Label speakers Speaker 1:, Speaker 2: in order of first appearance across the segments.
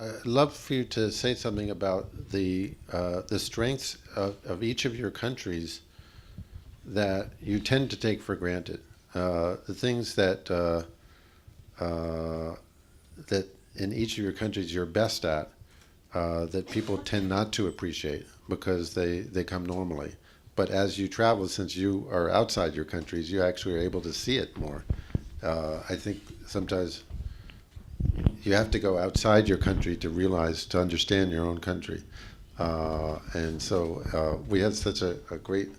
Speaker 1: I'd love for you to say something about the strengths of each of your countries that you tend to take for granted. The things uh, that in each of your countries you're best at, that people tend not to appreciate because they come normally. But as you travel, since you are outside your countries, you actually are able to see it more. I think sometimes you have to go outside your country to realize, to understand your own country. And so we had such a great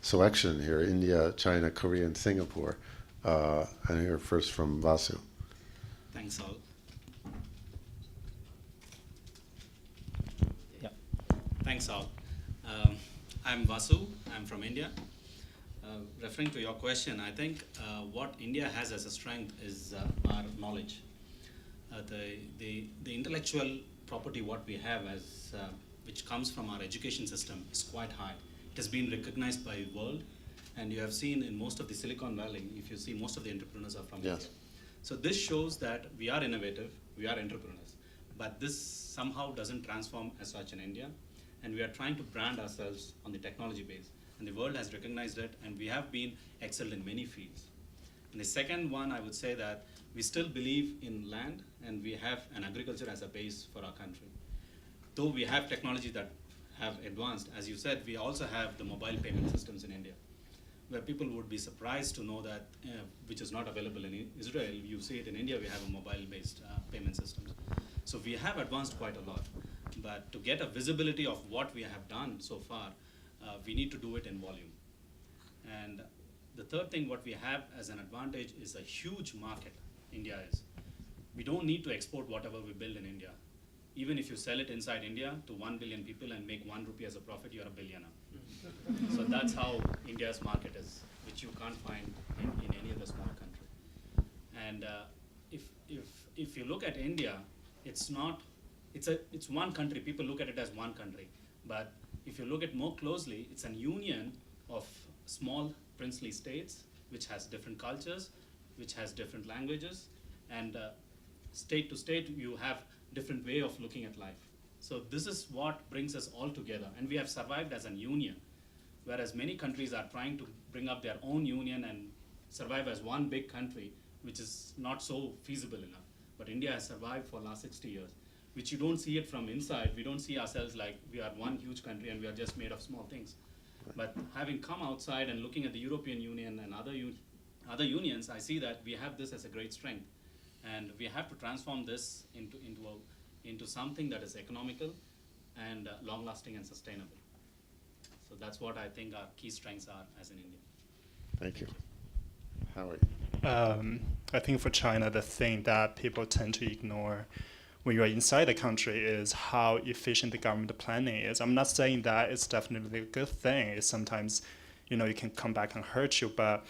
Speaker 1: selection here: India, China, Korea, and Singapore. And here first from Vasu.
Speaker 2: Thanks, all. Yeah. Thanks, all. Um, I'm Vasu. I'm from India. Referring to your question, I think what India has as a strength is our knowledge. The intellectual property what we have as which comes from our education system is quite high. It has been recognized by the world, and you have seen in most of the Silicon Valley, if you see, most of the entrepreneurs are from
Speaker 1: Yes.
Speaker 2: India. So this shows that we are innovative, we are entrepreneurs, but this somehow doesn't transform as such in India, and we are trying to brand ourselves on the technology base, and the world has recognized it, and we have been excelled in many fields. And the second one, I would say that we still believe in land, and we have an agriculture as a base for our country. Though we have technology that have advanced, as you said, we also have the mobile payment systems in India, where people would be surprised to know that, which is not available in Israel. You see it in India, we have a mobile-based payment systems. So we have advanced quite a lot. But to get a visibility of what we have done so far, we need to do it in volume. And the third thing what we have as an advantage is a huge market India is. We don't need to export whatever we build in India. Even if you sell it inside India to 1 billion people and make 1 rupee as a profit, you're a billionaire. So that's how India's market is, which you can't find in any other small country. And if you look at India, it's not, it's one country. People look at it as one country. But if you look at more closely, it's a union of small princely states, which has different cultures, which has different languages, and state to state, you have different way of looking at life. So this is what brings us all together, and we have survived as a union, whereas many countries are trying to bring up their own union and survive as one big country, which is not so feasible enough. But India has survived for the last 60 years, which you don't see it from inside. We don't see ourselves like we are one huge country and we are just made of small things. But having come outside and looking at the European Union and other unions, I see that we have this as a great strength. And we have to transform this into something that is economical and long-lasting and sustainable. So that's what I think our key strengths are as in India.
Speaker 1: Thank you. Howard.
Speaker 3: I think for China, the thing that people tend to ignore when you're inside the country is how efficient the government planning is. I'm not saying that it's definitely a good thing. It's sometimes, it can come back and hurt you. But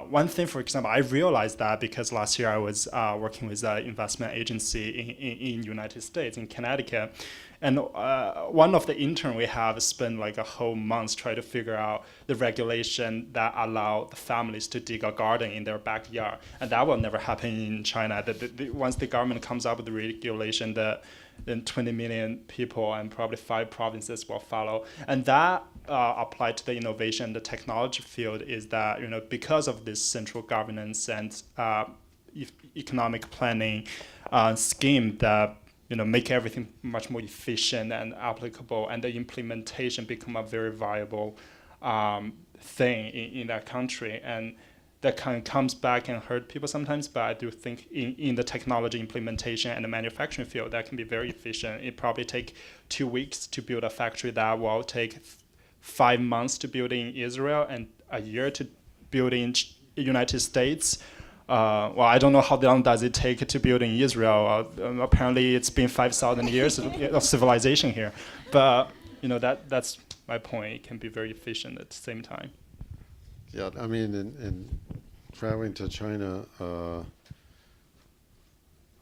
Speaker 3: one thing, for example, I realized that because last year I was working with an investment agency in United States, in Connecticut. And one of the intern we have spent like a whole month trying to figure out the regulation that allow the families to dig a garden in their backyard. And that will never happen in China. Once the government comes up with the regulation, then 20 million people and probably 5 provinces will follow. And that applied to the innovation, the technology field is that, because of this central governance and economic planning scheme that make everything much more efficient and applicable, and the implementation become a very viable thing in that country. And that kind of comes back and hurt people sometimes, but I do think in the technology implementation and the manufacturing field, that can be very efficient. It probably take 2 weeks to build a factory that will take 5 months to build in Israel and a year to build in United States. Well, I don't know how long does it take to build in Israel. Apparently, it's been 5,000 years of civilization here. But that's my point. It can be very efficient at the same time.
Speaker 1: Yeah, I mean, in traveling to China,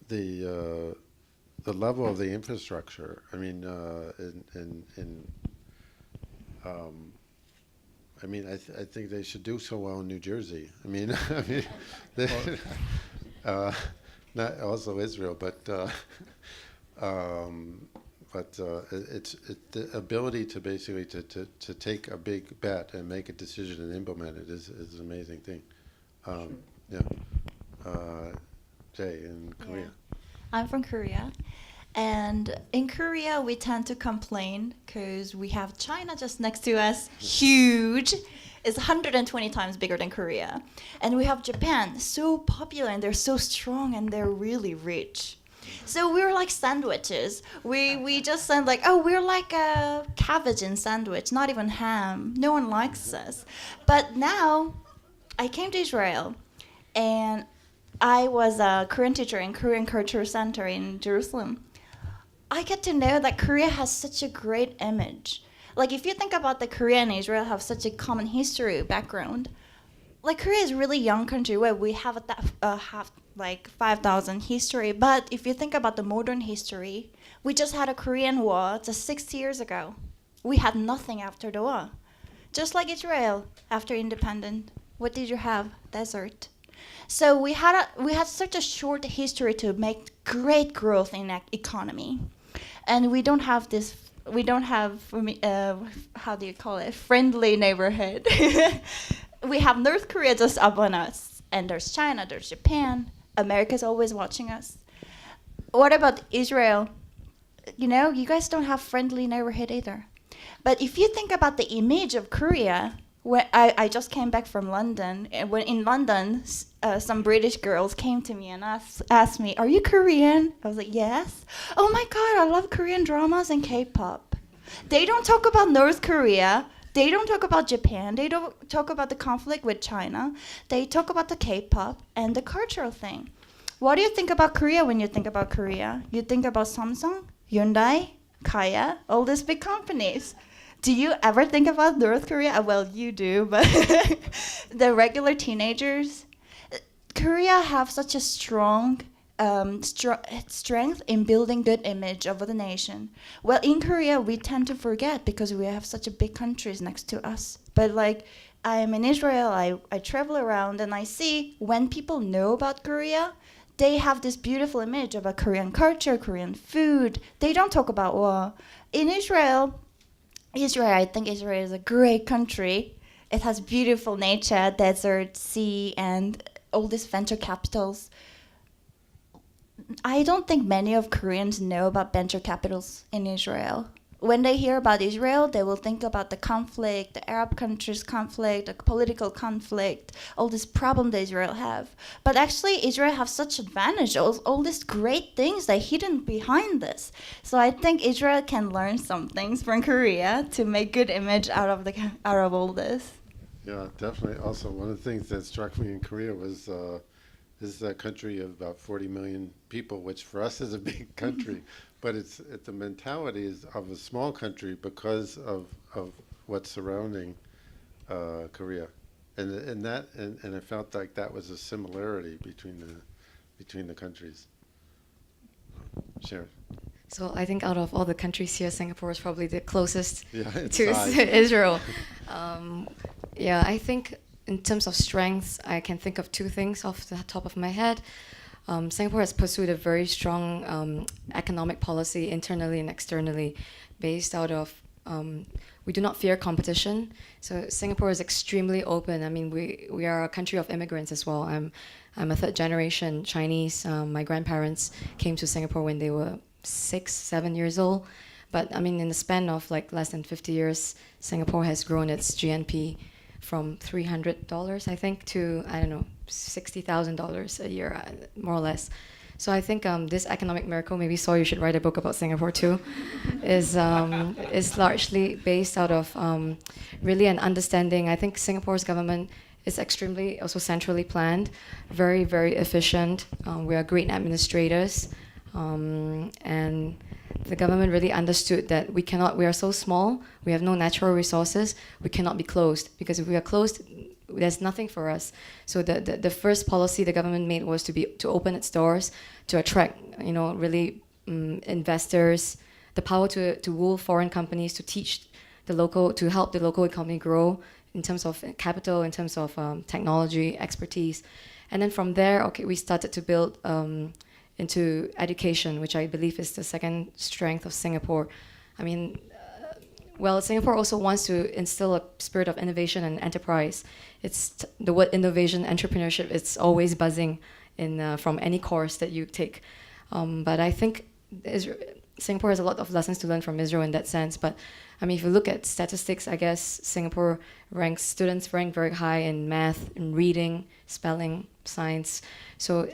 Speaker 1: the level of the infrastructure. I mean, I think they should do so well in New Jersey. I mean, they, not also Israel, but But it's the ability to basically to take a big bet and make a decision and implement it is an amazing thing. Yeah. Jay in Korea.
Speaker 4: I'm from Korea. And in Korea, we tend to complain because we have China just next to us, huge. It's 120 times bigger than Korea. And we have Japan, so popular and they're so strong and they're really rich. So we're like sandwiches. We just sound like, oh, we're like a cabbage in sandwich, not even ham. No one likes us. But now I came to Israel and I was a Korean teacher in Korean Culture Center in Jerusalem. I get to know that Korea has such a great image. Like if you think about the Korea and Israel have such a common history background, like Korea is a really young country where we have have like 5,000 history. But if you think about the modern history, we just had a Korean War just 60 years ago. We had nothing after the war. Just like Israel after independence. What did you have? Desert. So we had such a short history to make great growth in economy, and we don't have how do you call it, friendly neighborhood. We have North Korea just up on us, and there's China, there's Japan. America's always watching us. What about Israel? You know, you guys don't have friendly neighborhood either. But if you think about the image of Korea, when I just came back from London, and when in London, some British girls came to me and asked me, "Are you Korean?" I was like, "Yes." "Oh my God, I love Korean dramas and K-pop." They don't talk about North Korea. They don't talk about Japan. They don't talk about the conflict with China. They talk about the K-pop and the cultural thing. What do you think about Korea when you think about Korea? You think about Samsung, Hyundai, Kaya, all these big companies. Do you ever think about North Korea? Well, you do, but the regular teenagers, Korea have such a strong strength in building good image of the nation. Well, in Korea, we tend to forget because we have such a big countries next to us. But like, I am in Israel, I travel around and I see when people know about Korea, they have this beautiful image of a Korean culture, Korean food. They don't talk about war. In Israel, I think Israel is a great country. It has beautiful nature, desert, sea, and all these venture capitals. I don't think many of Koreans know about venture capitals in Israel. When they hear about Israel, they will think about the conflict, the Arab countries' conflict, the political conflict, all this problem that Israel have. But actually, Israel have such advantage, all these great things that are hidden behind this. So I think Israel can learn some things from Korea to make good image out of all this.
Speaker 1: Yeah, definitely. Also, one of the things that struck me in Korea was this is a country of about 40 million people, which for us is a big country, but it's the mentality is of a small country because of what's surrounding Korea, and I felt like that was a similarity between the countries. Sharon.
Speaker 5: So I think out of all the countries here, Singapore is probably the closest
Speaker 1: Yeah,
Speaker 5: to Israel. Yeah, I think in terms of strengths, I can think of two things off the top of my head. Singapore has pursued a very strong economic policy internally and externally based out of we do not fear competition. So Singapore is extremely open. I mean, we are a country of immigrants as well. I'm a third generation Chinese. My grandparents came to Singapore when they were 6, 7 years old. But I mean, in the span of like less than 50 years, Singapore has grown its GNP from $300, I think, to, I don't know, $60,000 a year, more or less. So I think this economic miracle, maybe Saul, you should write a book about Singapore too, is largely based out of really an understanding. I think Singapore's government is extremely also centrally planned, very, very efficient. We are great administrators. And the government really understood that we are so small, we have no natural resources, we cannot be closed, because if we are closed, there's nothing for us. So the first policy the government made was to open its doors, to attract, really investors, the power to woo foreign companies, to teach to help the local economy grow in terms of capital, in terms of technology, expertise. And then from there, we started to build into education, which I believe is the second strength of Singapore. I mean, well, Singapore also wants to instill a spirit of innovation and enterprise. The word innovation, entrepreneurship, it's always buzzing from any course that you take. But I think Singapore has a lot of lessons to learn from Israel in that sense. But I mean, if you look at statistics, I guess Singapore students rank very high in math, in reading, spelling, science. So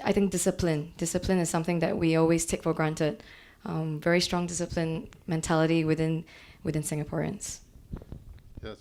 Speaker 5: I think discipline is something that we always take for granted. Very strong discipline mentality within Singaporeans.
Speaker 1: Yes.